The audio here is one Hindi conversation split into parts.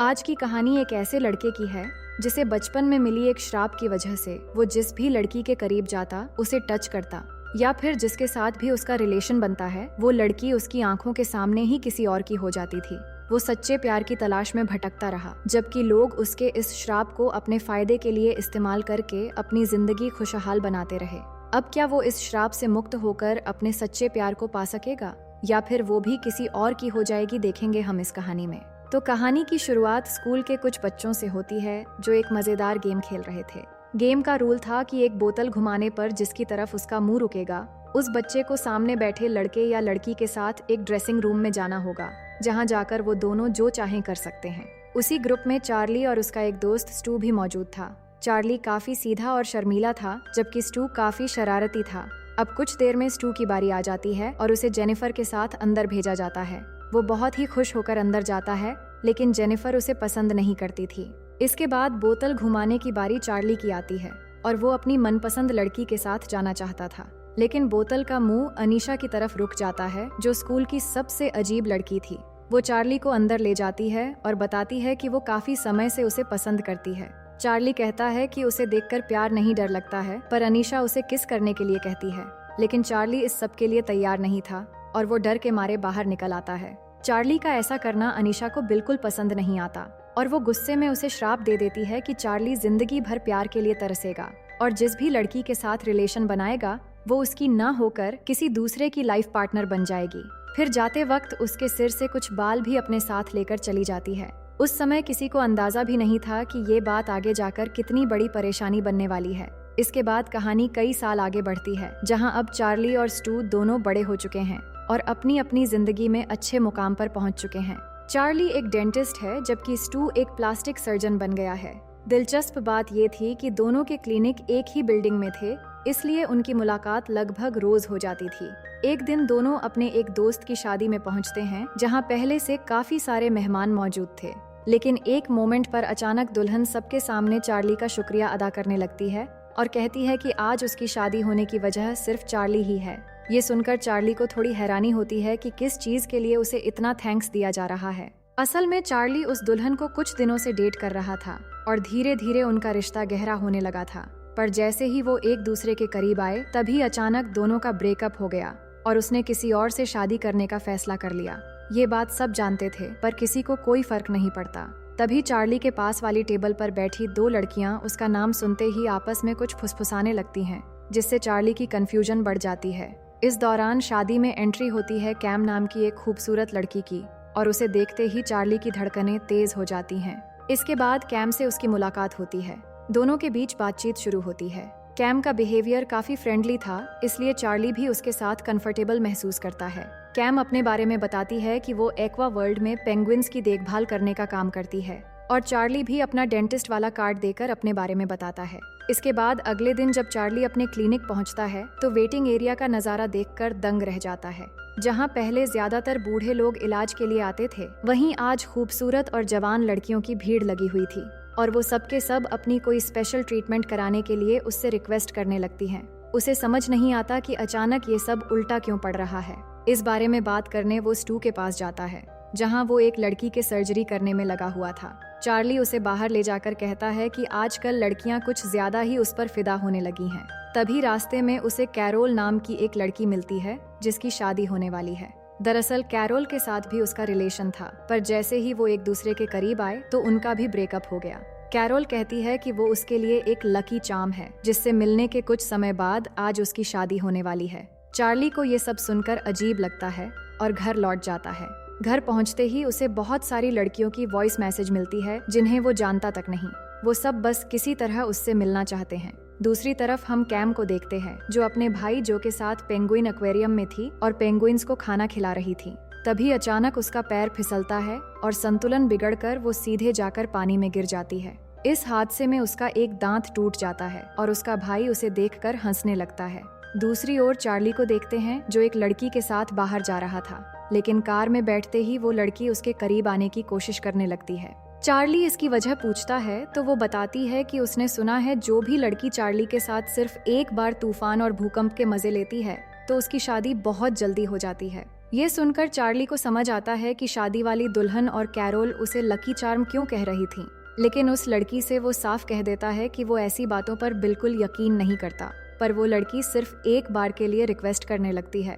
आज की कहानी एक ऐसे लड़के की है जिसे बचपन में मिली एक श्राप की वजह से वो जिस भी लड़की के करीब जाता उसे टच करता या फिर जिसके साथ भी उसका रिलेशन बनता है वो लड़की उसकी आंखों के सामने ही किसी और की हो जाती थी। वो सच्चे प्यार की तलाश में भटकता रहा, जबकि लोग उसके इस श्राप को अपने फायदे के लिए इस्तेमाल करके अपनी जिंदगी खुशहाल बनाते रहे। अब क्या वो इस श्राप से मुक्त होकर अपने सच्चे प्यार को पा सकेगा या फिर वो भी किसी और की हो जाएगी, देखेंगे हम इस कहानी में। तो कहानी की शुरुआत स्कूल के कुछ बच्चों से होती है जो एक मजेदार गेम खेल रहे थे। गेम का रूल था कि एक बोतल घुमाने पर जिसकी तरफ उसका मुंह रुकेगा उस बच्चे को सामने बैठे लड़के या लड़की के साथ एक ड्रेसिंग रूम में जाना होगा, जहां जाकर वो दोनों जो चाहें कर सकते हैं। उसी ग्रुप में चार्ली और उसका एक दोस्त स्टू भी मौजूद था। चार्ली काफी सीधा और शर्मीला था, जबकि स्टू काफी शरारती था। अब कुछ देर में स्टू की बारी आ जाती है और उसे जेनिफर के साथ अंदर भेजा जाता है। वो बहुत ही खुश होकर अंदर जाता है, लेकिन जेनिफर उसे पसंद नहीं करती थी। इसके बाद बोतल घुमाने की बारी चार्ली की आती है और वो अपनी मनपसंद लड़की के साथ जाना चाहता था, लेकिन बोतल का मुंह अनीशा की तरफ रुक जाता है, जो स्कूल की सबसे अजीब लड़की थी। वो चार्ली को अंदर ले जाती है और बताती है कि वो काफी समय से उसे पसंद करती है। चार्ली कहता है कि उसे देखकर प्यार नहीं डर लगता है, पर अनीशा उसे किस करने के लिए कहती है, लेकिन चार्ली इस सब के लिए तैयार नहीं था और वो डर के मारे बाहर निकल आता है। चार्ली का ऐसा करना अनीशा को बिल्कुल पसंद नहीं आता और वो गुस्से में उसे श्राप दे देती है कि चार्ली जिंदगी भर प्यार के लिए तरसेगा और जिस भी लड़की के साथ रिलेशन बनाएगा वो उसकी ना होकर किसी दूसरे की लाइफ पार्टनर बन जाएगी। फिर जाते वक्त उसके सिर से कुछ बाल भी अपने साथ लेकर चली जाती है। उस समय किसी को अंदाजा भी नहीं था कि ये बात आगे जाकर कितनी बड़ी परेशानी बनने वाली है। इसके बाद कहानी कई साल आगे बढ़ती है, जहाँ अब चार्ली और स्टू दोनों बड़े हो चुके हैं और अपनी अपनी जिंदगी में अच्छे मुकाम पर पहुंच चुके हैं। चार्ली एक डेंटिस्ट है, जबकि स्टू एक प्लास्टिक सर्जन बन गया है। दिलचस्प बात ये थी कि दोनों के क्लिनिक एक ही बिल्डिंग में थे, इसलिए उनकी मुलाकात लगभग रोज हो जाती थी। एक दिन दोनों अपने एक दोस्त की शादी में पहुंचते हैं, जहां पहले से काफी सारे मेहमान मौजूद थे, लेकिन एक मोमेंट पर अचानक दुल्हन सबके सामने चार्ली का शुक्रिया अदा करने लगती है और कहती है कि आज उसकी शादी होने की वजह सिर्फ चार्ली ही है। ये सुनकर चार्ली को थोड़ी हैरानी होती है कि किस चीज के लिए उसे इतना थैंक्स दिया जा रहा है। असल में चार्ली उस दुल्हन को कुछ दिनों से डेट कर रहा था और धीरे धीरे उनका रिश्ता गहरा होने लगा था, पर जैसे ही वो एक दूसरे के करीब आए तभी अचानक दोनों का ब्रेकअप हो गया और उसने किसी और से शादी करने का फैसला कर लिया। ये बात सब जानते थे, पर किसी को कोई फर्क नहीं पड़ता। तभी चार्ली के पास वाली टेबल पर बैठी दो लड़कियां उसका नाम सुनते ही आपस में कुछ फुसफुसाने लगती हैं, जिससे चार्ली की कंफ्यूजन बढ़ जाती है। इस दौरान शादी में एंट्री होती है कैम नाम की एक खूबसूरत लड़की की और उसे देखते ही चार्ली की धड़कनें तेज हो जाती हैं। इसके बाद कैम से उसकी मुलाकात होती है। दोनों के बीच बातचीत शुरू होती है। कैम का बिहेवियर काफी फ्रेंडली था, इसलिए चार्ली भी उसके साथ कंफर्टेबल महसूस करता है। कैम अपने बारे में बताती है कि वो एक्वा वर्ल्ड में पेंगुइन्स की देखभाल करने का काम करती है और चार्ली भी अपना डेंटिस्ट वाला कार्ड देकर अपने बारे में बताता है। इसके बाद अगले दिन जब चार्ली अपने क्लिनिक पहुंचता है तो वेटिंग एरिया का नजारा देखकर दंग रह जाता है। जहां पहले ज्यादातर बूढ़े लोग इलाज के लिए आते थे, वहीं आज खूबसूरत और जवान लड़कियों की भीड़ लगी हुई थी और वो सबके सब अपनी कोई स्पेशल ट्रीटमेंट कराने के लिए उससे रिक्वेस्ट करने लगती हैं। उसे समझ नहीं आता कि अचानक ये सब उल्टा क्यों पड़ रहा है। इस बारे में बात करने वो स्टू के पास जाता है, जहां वो एक लड़की के सर्जरी करने में लगा हुआ था। चार्ली उसे बाहर ले जाकर कहता है कि आजकल लड़कियां कुछ ज्यादा ही उस पर फिदा होने लगी हैं। तभी रास्ते में उसे कैरोल नाम की एक लड़की मिलती है जिसकी शादी होने वाली है। दरअसल कैरोल के साथ भी उसका रिलेशन था, पर जैसे ही वो एक दूसरे के करीब आए तो उनका भी ब्रेकअप हो गया। कैरोल कहती है कि वो उसके लिए एक लकी चार्म है, जिससे मिलने के कुछ समय बाद आज उसकी शादी होने वाली है। चार्ली को ये सब सुनकर अजीब लगता है और घर लौट जाता है। घर पहुंचते ही उसे बहुत सारी लड़कियों की वॉइस मैसेज मिलती है जिन्हें वो जानता तक नहीं। वो सब बस किसी तरह उससे मिलना चाहते हैं। दूसरी तरफ हम कैम को देखते हैं, जो अपने भाई जो के साथ पेंगुइन एक्वेरियम में थी और पेंगुइन्स को खाना खिला रही थी। तभी अचानक उसका पैर फिसलता है और संतुलन बिगड़कर वो सीधे जाकर पानी में गिर जाती है। इस हादसे में उसका एक दांत टूट जाता है और उसका भाई उसे देखकर हंसने लगता है। दूसरी ओर चार्ली को देखते हैं, जो एक लड़की के साथ बाहर जा रहा था, लेकिन कार में बैठते ही वो लड़की उसके करीब आने की कोशिश करने लगती है। चार्ली इसकी वजह पूछता है तो वो बताती है कि उसने सुना है जो भी लड़की चार्ली के साथ सिर्फ एक बार तूफान और भूकंप के मजे लेती है तो उसकी शादी बहुत जल्दी हो जाती है। ये सुनकर चार्ली को समझ आता है कि शादी वाली दुल्हन और कैरोल उसे लकी चार्म क्यों कह रही थी, लेकिन उस लड़की से वो साफ कह देता है कि वो ऐसी बातों पर बिल्कुल यकीन नहीं करता। पर वो लड़की सिर्फ एक बार के लिए रिक्वेस्ट करने लगती है,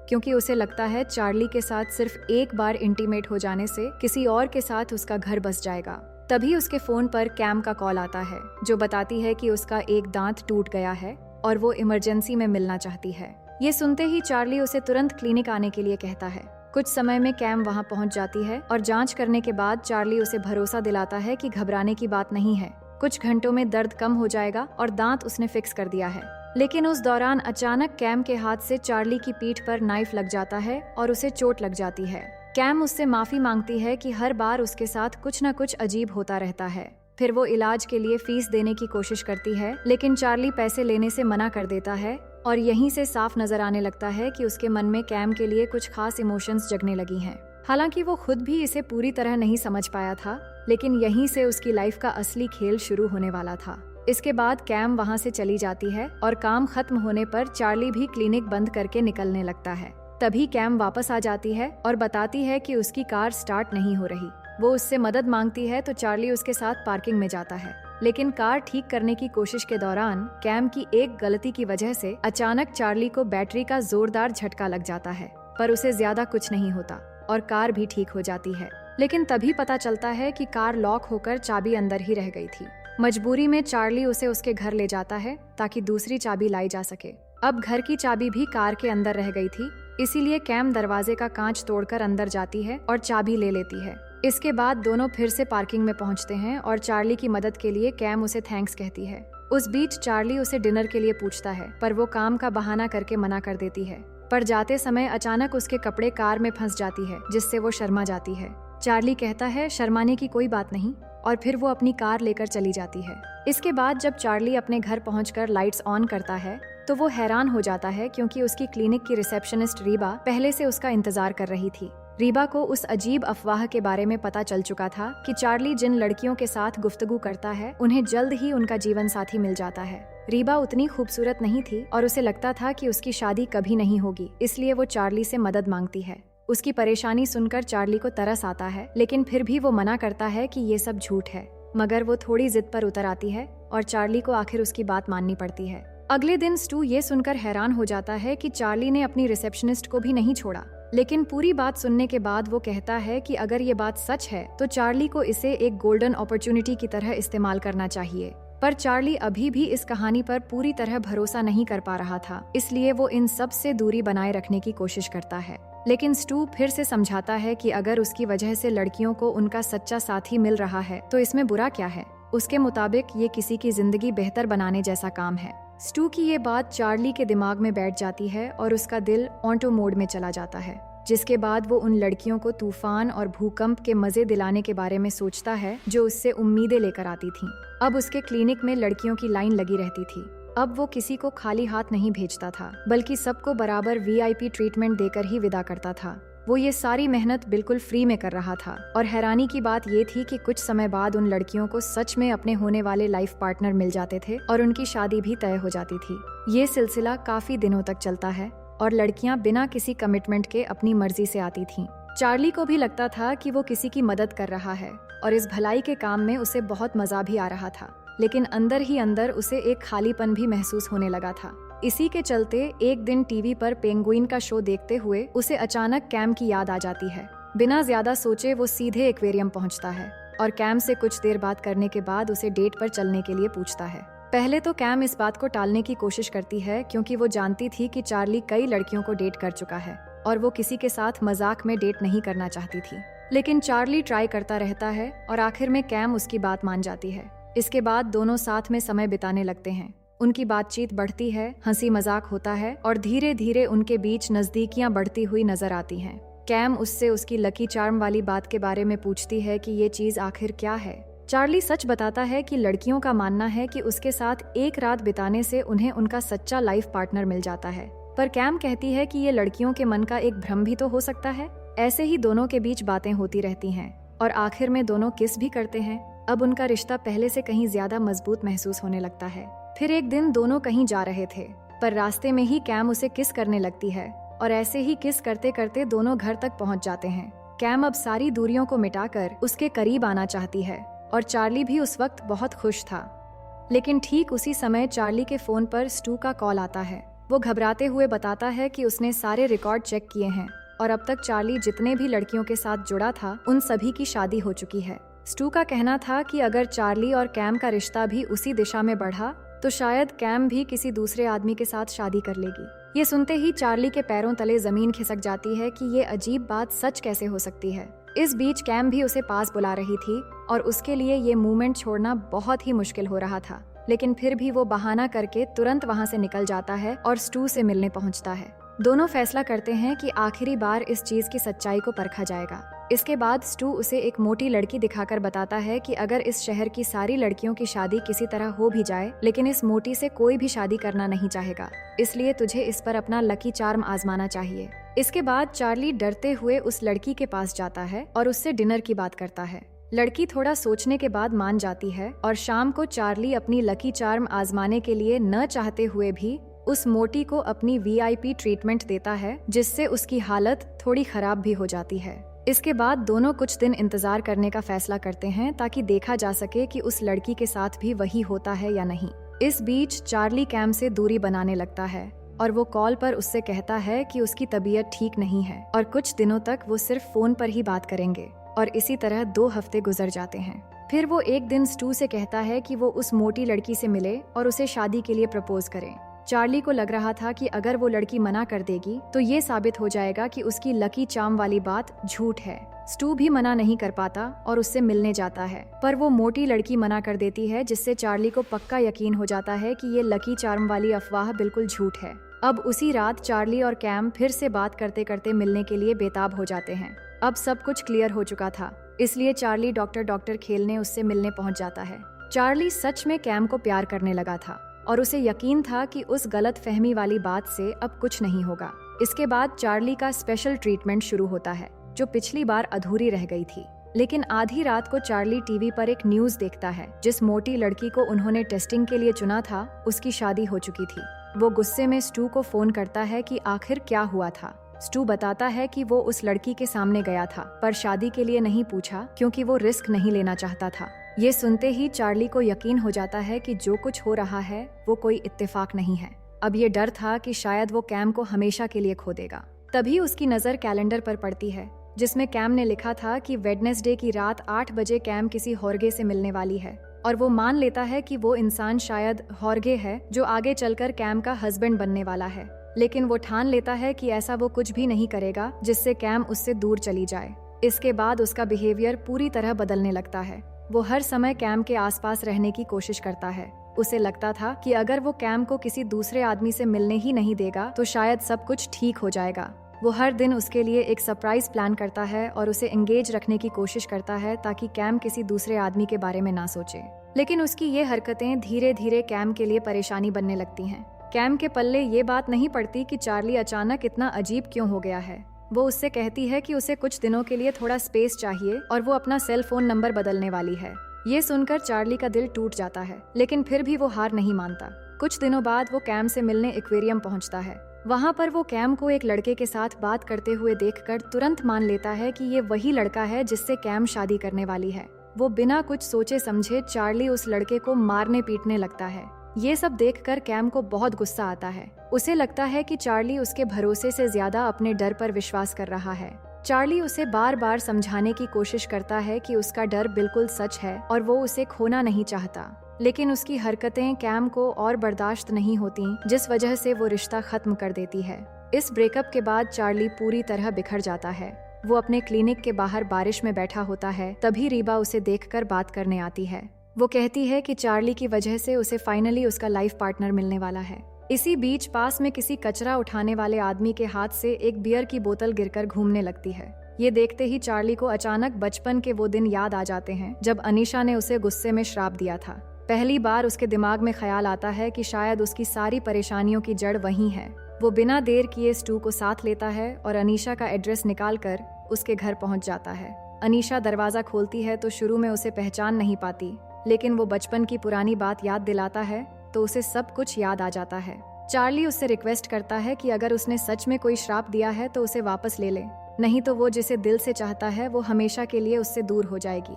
क्योंकि उसे लगता है चार्ली के साथ सिर्फ एक बार इंटीमेट हो जाने से किसी और के साथ उसका घर बस जाएगा। तभी उसके फोन पर कैम का कॉल आता है, जो बताती है कि उसका एक दांत टूट गया है और वो इमरजेंसी में मिलना चाहती है। ये सुनते ही चार्ली उसे तुरंत क्लिनिक आने के लिए कहता है। कुछ समय में कैम वहां पहुंच जाती है और जांच करने के बाद चार्ली उसे भरोसा दिलाता है कि घबराने की बात नहीं है, कुछ घंटों में दर्द कम हो जाएगा और दांत उसने फिक्स कर दिया है। लेकिन उस दौरान अचानक कैम के हाथ से चार्ली की पीठ पर नाइफ लग जाता है और उसे चोट लग जाती है। कैम उससे माफी मांगती है कि हर बार उसके साथ कुछ न कुछ अजीब होता रहता है। फिर वो इलाज के लिए फीस देने की कोशिश करती है, लेकिन चार्ली पैसे लेने से मना कर देता है और यहीं से साफ नजर आने लगता है कि उसके मन में कैम के लिए कुछ खास इमोशंस जगने लगी हैं। हालांकि वो खुद भी इसे पूरी तरह नहीं समझ पाया था, लेकिन यहीं से उसकी लाइफ का असली खेल शुरू होने वाला था। इसके बाद कैम वहां से चली जाती है और काम खत्म होने पर चार्ली भी क्लिनिक बंद करके निकलने लगता है। तभी कैम वापस आ जाती है और बताती है कि उसकी कार स्टार्ट नहीं हो रही। वो उससे मदद मांगती है तो चार्ली उसके साथ पार्किंग में जाता है, लेकिन कार ठीक करने की कोशिश के दौरान कैम की एक गलती की वजह से अचानक चार्ली को बैटरी का जोरदार झटका लग जाता है, पर उसे ज्यादा कुछ नहीं होता और कार भी ठीक हो जाती है। लेकिन तभी पता चलता है कि कार लॉक होकर चाबी अंदर ही रह गई थी। मजबूरी में चार्ली उसे उसके घर ले जाता है ताकि दूसरी चाबी लाई जा सके। अब घर की चाबी भी कार के अंदर रह गई थी, इसीलिए कैम दरवाजे का कांच तोड़कर अंदर जाती है और चाबी ले लेती है। इसके बाद दोनों फिर से पार्किंग में पहुंचते हैं और चार्ली की मदद के लिए कैम उसे थैंक्स कहती है। उस बीच चार्ली उसे डिनर के लिए पूछता है, पर वो काम का बहाना करके मना कर देती है। पर जाते समय अचानक उसके कपड़े कार में फंस जाती है, जिससे वो शर्मा जाती है। चार्ली कहता है शर्माने की कोई बात नहीं, और फिर वो अपनी कार लेकर चली जाती है। इसके बाद जब चार्ली अपने घर पहुंचकर लाइट्स ऑन करता है तो वो हैरान हो जाता है, क्योंकि उसकी क्लिनिक की रिसेप्शनिस्ट रीबा पहले से उसका इंतजार कर रही थी। रीबा को उस अजीब अफवाह के बारे में पता चल चुका था कि चार्ली जिन लड़कियों के साथ गुफ्तगू करता है उन्हें जल्द ही उनका जीवन साथी मिल जाता है। रीबा उतनी खूबसूरत नहीं थी और उसे लगता था कि उसकी शादी कभी नहीं होगी, इसलिए वो चार्ली से मदद मांगती है। उसकी परेशानी सुनकर चार्ली को तरस आता है, लेकिन फिर भी वो मना करता है कि ये सब झूठ है। मगर वो थोड़ी जिद पर उतर आती है और चार्ली को आखिर उसकी बात माननी पड़ती है। अगले दिन स्टू ये सुनकर हैरान हो जाता है कि चार्ली ने अपनी रिसेप्शनिस्ट को भी नहीं छोड़ा, लेकिन पूरी बात सुनने के बाद वो कहता है कि अगर ये बात सच है तो चार्ली को इसे एक गोल्डन अपॉर्चुनिटी की तरह इस्तेमाल करना चाहिए। पर चार्ली अभी भी इस कहानी पर पूरी तरह भरोसा नहीं कर पा रहा था, इसलिए वो इन सब से दूरी बनाए रखने की कोशिश करता है। लेकिन स्टू फिर से समझाता है कि अगर उसकी वजह से लड़कियों को उनका सच्चा साथी मिल रहा है तो इसमें बुरा क्या है। उसके मुताबिक ये किसी की जिंदगी बेहतर बनाने जैसा काम है। स्टू की ये बात चार्ली के दिमाग में बैठ जाती है और उसका दिल ऑटो मोड में चला जाता है, जिसके बाद वो उन लड़कियों को तूफान और भूकंप के मजे दिलाने के बारे में सोचता है जो उससे उम्मीदें लेकर आती थीं। अब उसके क्लिनिक में लड़कियों की लाइन लगी रहती थी। अब वो किसी को खाली हाथ नहीं भेजता था, बल्कि सबको बराबर वीआईपी ट्रीटमेंट देकर ही विदा करता था। वो ये सारी मेहनत बिल्कुल फ्री में कर रहा था, और हैरानी की बात ये थी कि कुछ समय बाद उन लड़कियों को सच में अपने होने वाले लाइफ पार्टनर मिल जाते थे और उनकी शादी भी तय हो जाती थी। ये सिलसिला काफी दिनों तक चलता है और लड़कियां बिना किसी कमिटमेंट के अपनी मर्जी से आती थीं। चार्ली को भी लगता था कि वो किसी की मदद कर रहा है और इस भलाई के काम में उसे बहुत मजा भी आ रहा था, लेकिन अंदर ही अंदर उसे एक खालीपन भी महसूस होने लगा था। इसी के चलते एक दिन टीवी पर पेंगुइन का शो देखते हुए उसे अचानक कैम की याद आ जाती है। बिना ज्यादा सोचे वो सीधे एक्वेरियम पहुंचता है और कैम से कुछ देर बात करने के बाद उसे डेट पर चलने के लिए पूछता है। पहले तो कैम इस बात को टालने की कोशिश करती है, क्योंकि वो जानती थी कि चार्ली कई लड़कियों को डेट कर चुका है और वो किसी के साथ मजाक में डेट नहीं करना चाहती थी। लेकिन चार्ली ट्राई करता रहता है और आखिर में कैम उसकी बात मान जाती है। इसके बाद दोनों साथ में समय बिताने लगते हैं। उनकी बातचीत बढ़ती है, हंसी मजाक होता है और धीरे धीरे उनके बीच नजदीकियां बढ़ती हुई नजर आती हैं। कैम उससे उसकी लकी चार्म वाली बात के बारे में पूछती है कि ये चीज आखिर क्या है। चार्ली सच बताता है कि लड़कियों का मानना है कि उसके साथ एक रात बिताने से उन्हें उनका सच्चा लाइफ पार्टनर मिल जाता है, पर कैम कहती है कि ये लड़कियों के मन का एक भ्रम भी तो हो सकता है। ऐसे ही दोनों के बीच बातें होती रहती हैं और आखिर में दोनों किस भी करते हैं। अब उनका रिश्ता पहले से कहीं ज्यादा मजबूत महसूस होने लगता है। फिर एक दिन दोनों कहीं जा रहे थे, पर रास्ते में ही कैम उसे किस करने लगती है और ऐसे ही किस करते करते दोनों घर तक पहुंच जाते हैं। कैम अब सारी दूरियों को मिटाकर उसके करीब आना चाहती है और चार्ली भी उस वक्त बहुत खुश था। लेकिन ठीक उसी समय चार्ली के फोन पर स्टू का कॉल आता है। वो घबराते हुए बताता है कि उसने सारे रिकॉर्ड चेक किए हैं और अब तक चार्ली जितने भी लड़कियों के साथ जुड़ा था उन सभी की शादी हो चुकी है। स्टू का कहना था कि अगर चार्ली और कैम का रिश्ता भी उसी दिशा में बढ़ा तो शायद कैम भी किसी दूसरे आदमी के साथ शादी कर लेगी। ये सुनते ही चार्ली के पैरों तले जमीन खिसक जाती है कि ये अजीब बात सच कैसे हो सकती है। इस बीच कैम भी उसे पास बुला रही थी और उसके लिए ये मूवमेंट छोड़ना बहुत ही मुश्किल हो रहा था, लेकिन फिर भी वो बहाना करके तुरंत वहाँ से निकल जाता है और स्टू से मिलने पहुँचता है। दोनों फैसला करते हैं कि आखिरी बार इस चीज की सच्चाई को परखा जाएगा। इसके बाद स्टू उसे एक मोटी लड़की दिखाकर बताता है कि अगर इस शहर की सारी लड़कियों की शादी किसी तरह हो भी जाए, लेकिन इस मोटी से कोई भी शादी करना नहीं चाहेगा, इसलिए तुझे इस पर अपना लकी चार्म आजमाना चाहिए। इसके बाद चार्ली डरते हुए उस लड़की के पास जाता है और उससे डिनर की बात करता है। लड़की थोड़ा सोचने के बाद मान जाती है और शाम को चार्ली अपनी लकी चार्म आजमाने के लिए न चाहते हुए भी उस मोटी को अपनी VIP ट्रीटमेंट देता है, जिससे उसकी हालत थोड़ी खराब भी हो जाती है। इसके बाद दोनों कुछ दिन इंतजार करने का फैसला करते हैं ताकि देखा जा सके कि उस लड़की के साथ भी वही होता है या नहीं। इस बीच चार्ली कैम से दूरी बनाने लगता है और वो कॉल पर उससे कहता है कि उसकी तबीयत ठीक नहीं है और कुछ दिनों तक वो सिर्फ फोन पर ही बात करेंगे। और इसी तरह 2 हफ्ते गुजर जाते हैं। फिर वो एक दिन स्टू से कहता है कि वो उस मोटी लड़की से मिले और उसे शादी के लिए प्रपोज करें। चार्ली को लग रहा था कि अगर वो लड़की मना कर देगी तो ये साबित हो जाएगा कि उसकी लकी चार्म वाली बात झूठ है। स्टू भी मना नहीं कर पाता और उससे मिलने जाता है, पर वो मोटी लड़की मना कर देती है, जिससे चार्ली को पक्का यकीन हो जाता है कि ये लकी चार्म वाली अफवाह बिल्कुल झूठ है। अब उसी रात चार्ली और कैम फिर से बात करते करते मिलने के लिए बेताब हो जाते हैं। अब सब कुछ क्लियर हो चुका था, इसलिए चार्ली डॉक्टर खेलने उससे मिलने पहुंच जाता है। चार्ली सच में कैम को प्यार करने लगा था और उसे यकीन था कि उस गलत फहमी वाली बात से अब कुछ नहीं होगा। इसके बाद चार्ली का स्पेशल ट्रीटमेंट शुरू होता है, जो पिछली बार अधूरी रह गई थी। लेकिन आधी रात को चार्ली टीवी पर एक न्यूज देखता है, जिस मोटी लड़की को उन्होंने टेस्टिंग के लिए चुना था उसकी शादी हो चुकी थी। वो गुस्से में स्टू को फोन करता है कि आखिर क्या हुआ था। स्टू बताता है कि वो उस लड़की के सामने गया था, पर शादी के लिए नहीं पूछा क्योंकि वो रिस्क नहीं लेना चाहता था। ये सुनते ही चार्ली को यकीन हो जाता है कि जो कुछ हो रहा है वो कोई इत्तेफाक नहीं है। अब ये डर था कि शायद वो कैम को हमेशा के लिए खो देगा। तभी उसकी नजर कैलेंडर पर पड़ती है, जिसमें कैम ने लिखा था कि वेडनेसडे की रात 8 बजे कैम किसी हॉर्गे से मिलने वाली है, और वो मान लेता है कि वो इंसान शायद हॉर्गे है जो आगे चलकर कैम का हस्बैंड बनने वाला है। लेकिन वो ठान लेता है कि ऐसा वो कुछ भी नहीं करेगा जिससे कैम उससे दूर चली जाए। इसके बाद उसका बिहेवियर पूरी तरह बदलने लगता है। वो हर समय कैम के आसपास रहने की कोशिश करता है। उसे लगता था कि अगर वो कैम को किसी दूसरे आदमी से मिलने ही नहीं देगा तो शायद सब कुछ ठीक हो जाएगा। वो हर दिन उसके लिए एक सरप्राइज प्लान करता है और उसे एंगेज रखने की कोशिश करता है ताकि कैम किसी दूसरे आदमी के बारे में ना सोचे। लेकिन उसकी ये हरकतें धीरे धीरे कैम के लिए परेशानी बनने लगती हैं। कैम के पल्ले ये बात नहीं पड़ती कि चार्ली अचानक इतना अजीब क्यों हो गया है। वो उससे कहती है कि उसे कुछ दिनों के लिए थोड़ा स्पेस चाहिए और वो अपना सेल फोन नंबर बदलने वाली है। ये सुनकर चार्ली का दिल टूट जाता है, लेकिन फिर भी वो हार नहीं मानता। कुछ दिनों बाद वो कैम से मिलने एक्वेरियम पहुंचता है। वहाँ पर वो कैम को एक लड़के के साथ बात करते हुए देखकर तुरंत मान लेता है कि ये वही लड़का है जिससे कैम शादी करने वाली है। वो बिना कुछ सोचे समझे चार्ली उस लड़के को मारने पीटने लगता है। ये सब देखकर कैम को बहुत गुस्सा आता है। उसे लगता है कि चार्ली उसके भरोसे से ज्यादा अपने डर पर विश्वास कर रहा है। चार्ली उसे बार बार समझाने की कोशिश करता है कि उसका डर बिल्कुल सच है और वो उसे खोना नहीं चाहता, लेकिन उसकी हरकतें कैम को और बर्दाश्त नहीं होती, जिस वजह से वो रिश्ता खत्म कर देती है। इस ब्रेकअप के बाद चार्ली पूरी तरह बिखर जाता है। वो अपने क्लिनिक के बाहर बारिश में बैठा होता है, तभी रीबा उसे देखकर बात करने आती है। वो कहती है कि चार्ली की वजह से उसे फाइनली उसका लाइफ पार्टनर मिलने वाला है। इसी बीच पास में किसी कचरा उठाने वाले आदमी के हाथ से एक बियर की बोतल गिरकर घूमने लगती है। ये देखते ही चार्ली को अचानक बचपन के वो दिन याद आ जाते हैं जब अनीशा ने उसे गुस्से में श्राप दिया था। पहली बार उसके दिमाग में ख्याल आता है कि शायद उसकी सारी परेशानियों की जड़ वही है। वो बिना देर किए स्टू को साथ लेता है और अनीशा का एड्रेस निकालकर उसके घर पहुंच जाता है। अनीशा दरवाजा खोलती है तो शुरू में उसे पहचान नहीं पाती, लेकिन वो बचपन की पुरानी बात याद दिलाता है तो उसे सब कुछ याद आ जाता है। चार्ली उससे रिक्वेस्ट करता है कि अगर उसने सच में कोई श्राप दिया है तो उसे वापस ले ले, नहीं तो वो जिसे दिल से चाहता है वो हमेशा के लिए उससे दूर हो जाएगी।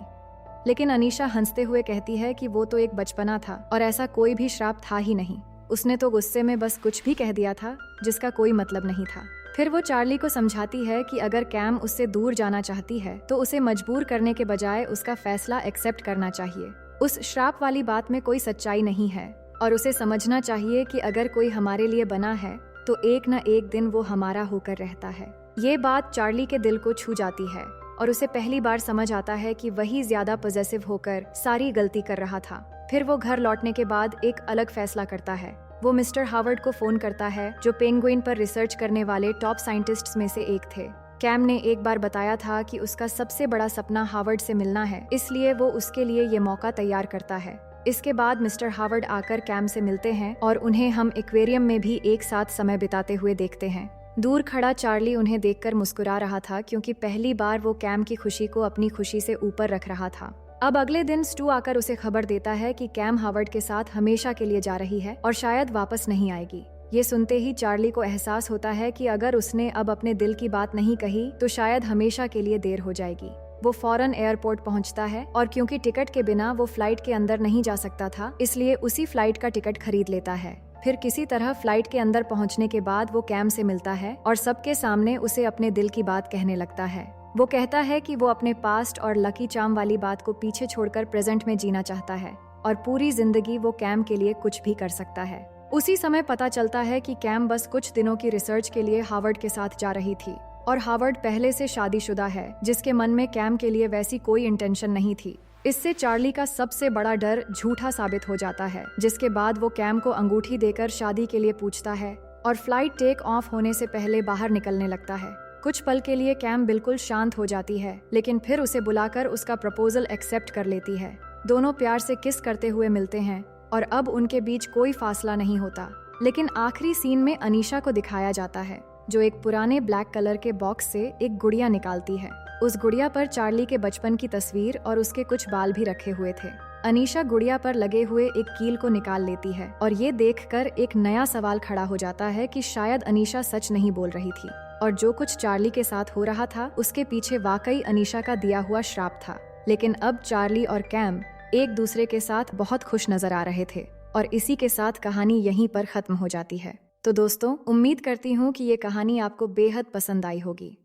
लेकिन अनीशा हंसते हुए कहती है कि वो तो एक बचपना था और ऐसा कोई भी श्राप था ही नहीं। उसने तो गुस्से में बस कुछ भी कह दिया था जिसका कोई मतलब नहीं था। फिर वो चार्ली को समझाती है कि अगर कैम उससे दूर जाना चाहती है तो उसे मजबूर करने के बजाय उसका फैसला एक्सेप्ट करना चाहिए। उस श्राप वाली बात में कोई सच्चाई नहीं है और उसे समझना चाहिए कि अगर कोई हमारे लिए बना है तो एक न एक दिन वो हमारा होकर रहता है। ये बात चार्ली के दिल को छू जाती है और उसे पहली बार समझ आता है कि वही ज्यादा पॉजेसिव होकर सारी गलती कर रहा था। फिर वो घर लौटने के बाद एक अलग फैसला करता है। वो मिस्टर हावर्ड को फोन करता है जो पेंगुइन पर रिसर्च करने वाले टॉप साइंटिस्ट्स में से एक थे। कैम ने एक बार बताया था कि उसका सबसे बड़ा सपना हावर्ड से मिलना है, इसलिए वो उसके लिए ये मौका तैयार करता है। इसके बाद मिस्टर हावर्ड आकर कैम से मिलते हैं और उन्हें हम एक्वेरियम में भी एक साथ समय बिताते हुए देखते हैं। दूर खड़ा चार्ली उन्हें देखकर मुस्कुरा रहा था क्योंकि पहली बार वो कैम की खुशी को अपनी खुशी से ऊपर रख रहा था। अब अगले दिन स्टू आकर उसे खबर देता है कि कैम हावर्ड के साथ हमेशा के लिए जा रही है और शायद वापस नहीं आएगी। ये सुनते ही चार्ली को एहसास होता है कि अगर उसने अब अपने दिल की बात नहीं कही तो शायद हमेशा के लिए देर हो जाएगी। वो फौरन एयरपोर्ट पहुंचता है और क्योंकि टिकट के बिना वो फ्लाइट के अंदर नहीं जा सकता था, इसलिए उसी फ्लाइट का टिकट खरीद लेता है। फिर किसी तरह फ्लाइट के अंदर पहुंचने के बाद वो कैम से मिलता है और सबके सामने उसे अपने दिल की बात कहने लगता है। वो कहता है कि वो अपने पास्ट और लकी चार्म वाली बात को पीछे छोड़कर प्रेजेंट में जीना चाहता है और पूरी जिंदगी वो कैम के लिए कुछ भी कर सकता है। उसी समय पता चलता है कि कैम बस कुछ दिनों की रिसर्च के लिए हावर्ड के साथ जा रही थी और हावर्ड पहले से शादीशुदा है, जिसके मन में कैम के लिए वैसी कोई इंटेंशन नहीं थी। इससे चार्ली का सबसे बड़ा डर झूठा साबित हो जाता है, जिसके बाद वो कैम को अंगूठी देकर शादी के लिए पूछता है और फ्लाइट टेक ऑफ होने से पहले बाहर निकलने लगता है। कुछ पल के लिए कैम बिल्कुल शांत हो जाती है, लेकिन फिर उसे बुलाकर उसका प्रपोजल एक्सेप्ट कर लेती है। दोनों प्यार से किस करते हुए मिलते हैं और अब उनके बीच कोई फासला नहीं होता। लेकिन आखिरी सीन में अनीशा को दिखाया जाता है जो एक पुराने ब्लैक कलर के बॉक्स से एक गुड़िया निकालती है। उस गुड़िया पर चार्ली के बचपन की तस्वीर और उसके कुछ बाल भी रखे हुए थे। अनीशा गुड़िया पर लगे हुए एक कील को निकाल लेती है और ये देखकर एक नया सवाल खड़ा हो जाता है कि शायद अनीशा सच नहीं बोल रही थी और जो कुछ चार्ली के साथ हो रहा था उसके पीछे वाकई अनीशा का दिया हुआ श्राप था। लेकिन अब चार्ली और कैम एक दूसरे के साथ बहुत खुश नजर आ रहे थे और इसी के साथ कहानी यहीं पर खत्म हो जाती है। तो दोस्तों, उम्मीद करती हूँ कि ये कहानी आपको बेहद पसंद आई होगी।